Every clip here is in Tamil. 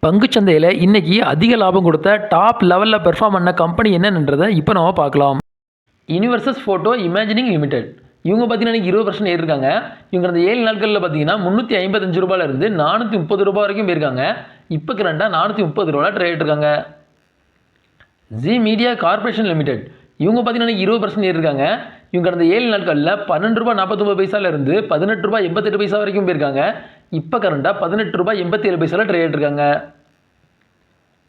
பங்குச்சந்தையில் இன்னைக்கு அதிக லாபம் கொடுத்த டாப் லெவலில் பெர்ஃபார்ம் பண்ண கம்பெனி என்னன்றதை இப்போ நம்ம பார்க்கலாம். யுனிவர்சஸ் ஃபோட்டோ இமேஜினிங் லிமிடெட். இவங்க பார்த்தீங்கன்னா இன்றைக்கி 20% ஏறிருக்காங்க. இவங்க அந்த 7 நாட்களில் பார்த்தீங்கன்னா 355 ரூபாயிலிருந்து 430 ரூபாய் வரைக்கும் போயிருக்காங்க. இப்போ கரண்டாக 430 ரூபாய் ட்ரேட் இருக்காங்க. G media corporation limited. இவங்க பார்த்தீங்கன்னா 20% ஏறிருக்காங்க. இவங்க கடந்த 7 நாட்களில் 12 ரூபாய் 49 பைசாலேருந்து 18 ரூபாய் 88 பைசா வரைக்கும் போயிருக்காங்க. இப்போ கரண்டாக 18 ரூபாய் 87 பைசாவில் ட்ரேட் இருக்காங்க.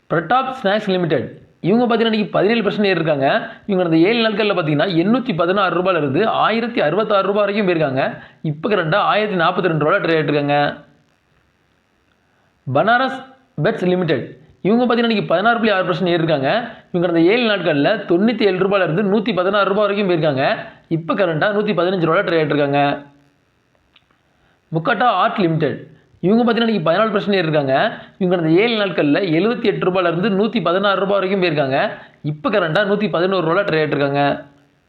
Pratap snacks limited. இவங்க பார்த்தீங்கன்னா இன்றைக்கி 17% ஏறிருக்காங்க. இவங்க கடந்த 7 நாட்களில் பார்த்தீங்கன்னா 816 ரூபாயிலிருந்து 1066 ரூபாய் வரைக்கும் போயிருக்காங்க. இப்போ கரண்டாக 1042 ரூபாய் ட்ரேட் இருக்காங்க. Banaras Beads Limited. இவங்க பார்த்தீங்கன்னா இன்றைக்கி 16.6% ஏறிருக்காங்க. இவங்க கடந்த 7 நாட்களில் 97 ரூபாயிலிருந்து 116 ரூபாய் வரைக்கும் போயிருக்காங்க. இப்போ கரண்டாக 115 ரூபாய் ட்ரேட் இருக்காங்க. முக்காட்டா ஆர்ட் லிமிடெட். இவங்க பார்த்தீங்கன்னா இன்றைக்கி 14% ஏறிருக்காங்க. இவங்க கடந்த 7 நாட்களில் 78 ரூபாயிலிருந்து 116 ரூபாய் வரைக்கும் போயிருக்காங்க. இப்போ கரண்டாக 111 ரூபாய் ட்ரேட் இருக்காங்க.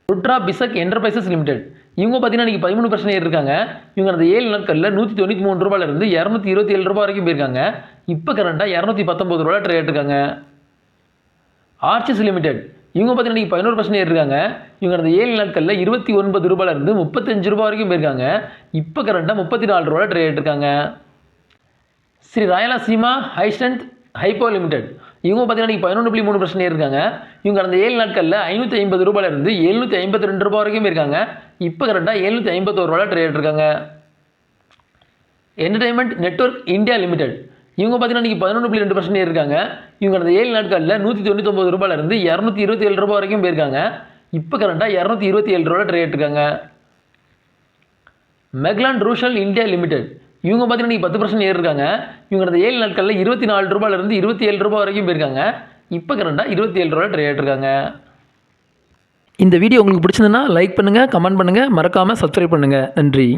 ருட்ரா பிசக் என்டர்பிரைசஸ் லிமிடெட். இவங்க பார்த்தீங்கன்னா இன்றைக்கி 13% ஏறிருக்காங்க. இவங்க கடந்த 7 நாட்களில் 193 ரூபாயிலிருந்து 227 ரூபாய் வரைக்கும் போயிருக்காங்க. இப்போ கரண்டாக 219 ரூபாய் ட்ரேட் இருக்காங்க. ஆர்ச்சிஸ் லிமிடெட். இவங்க பார்த்தீங்கன்னா இன்றைக்கி 11% ஏறிருக்காங்க. இவங்க கடந்த 7 நாட்களில் 29 ரூபாயிலிருந்து 35 ரூபாய் வரைக்கும் போயிருக்காங்க. இப்போ கரண்டாக 34 ரூபாய் ட்ரேட் இருக்காங்க. Sri Rayalaseema High Strength Hypo Limited. இவங்க பார்த்தீங்கன்னா இன்றைக்கி 11.3% ஏறிருக்காங்க. இவங்க கடந்த 7 நாட்களில் 550 ரூபாயிலிருந்து 752 ரூபாய் வரைக்கும் போயிருக்காங்க. இப்போ கரண்டாக 751 ரூபாய் ட்ரேட் இருக்காங்க. Entertainment network India Limited. இவங்க பார்த்தீங்கன்னா இன்றைக்கி 11.2% ஏறிருக்காங்க. இவங்க கடந்த 7 நாட்களில் 199 ரூபாயிலிருந்து 227 ரூபாய் வரைக்கும் போயிருக்காங்க. இப்போ கரண்டாக 227 ரூபாய் ட்ரேட் இருக்காங்க. McLeod Russel India Limited. இவங்க பார்த்தீங்கன்னா இன்றைக்கி 10% ஏறிருக்காங்க. இவங்க கடந்த 7 நாட்களில் 24 ரூபாயிலிருந்து 27 ரூபாய் வரைக்கும் போயிருக்காங்க. இப்போ கரண்டாக 27 ரூபாய் ட்ரேட் இருக்காங்க. இந்த வீடியோ உங்களுக்கு பிடிச்சிருந்ததுன்னா லைக் பண்ணுங்கள், கமெண்ட் பண்ணுங்கள், மறக்காமல் சப்ஸ்கிரைப் பண்ணுங்கள். நன்றி.